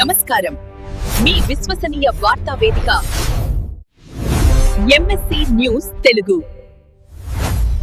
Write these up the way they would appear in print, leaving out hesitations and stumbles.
నమస్కారం. మీ విశ్వసనీయ వార్తా వేదిక MSC news Telugu.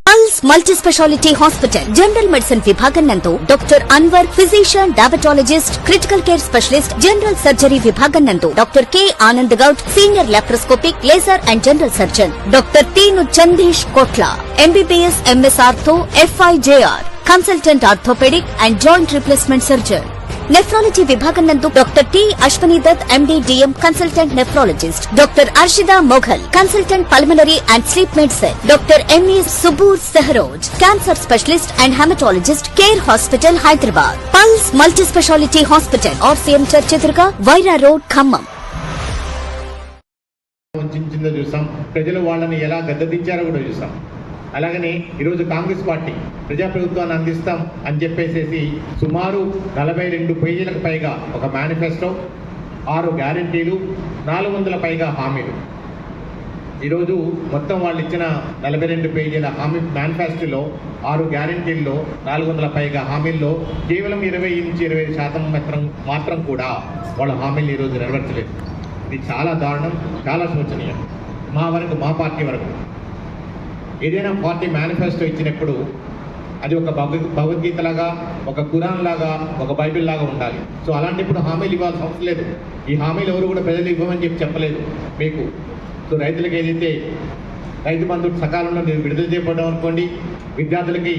Pulse multi speciality hospital general medicine విభాగం నందు doctor Anwar physician, diabetologist, critical care specialist, general surgery విభాగం నందు doctor K Anand Goud, senior laparoscopic, laser and general surgeon doctor Teenu Chandeesh Kotla, MBBS, MS ortho, FIJR, consultant orthopaedic and joint replacement surgeon. Nephrology విభాగం నందు doctor T Ashwini Dutt, MD, DM, consultant nephrologist, doctor Arshida Mughal, consultant pulmonary and sleep medicine, doctor ME Suboor Sehroz, cancer specialist and haematologist, Care hospital, Hyderabad. Pulse multi speciality hospital, RCM church ఎదురుగా, Wyra road, Khammam. చూసాం, ప్రజలు వాళ్ళని ఎలా గద్దెదించారో కూడా చూసాం. అలాగనే ఈరోజు కాంగ్రెస్ పార్టీ ప్రజాప్రభుత్వాన్ని అందిస్తాం అని చెప్పేసి సుమారు 42 పేజీలకు పైగా ఒక మేనిఫెస్టో, 6 గ్యారంటీలు, 400 పైగా హామీలు. ఈరోజు మొత్తం వాళ్ళు ఇచ్చిన 42 పేజీల హామీ మేనిఫెస్టోలో 6 గ్యారంటీల్లో 400 పైగా హామీల్లో కేవలం 20 నుంచి 25% మాత్రం కూడా వాళ్ళ హామీలు ఈరోజు నెరవేర్చలేదు. ఇది చాలా దారుణం, చాలా శోచనీయం. మా పార్టీ వరకు ఏదైనా పార్టీ మేనిఫెస్టో ఇచ్చినప్పుడు అది ఒక భగవద్గీత లాగా, ఒక ఖురాన్ లాగా, ఒక బైబిల్ లాగా ఉండాలి. సో అలాంటిప్పుడు హామీలు ఇవ్వాల్సిన అవసరం లేదు. ఈ హామీలు ఎవరు కూడా ప్రజలు ఇవ్వమని చెప్పలేదు మీకు. సో రైతులకు ఏదైతే రైతు బంధు సకాలంలో విడుదల చేయబడడం అనుకోండి, విద్యార్థులకి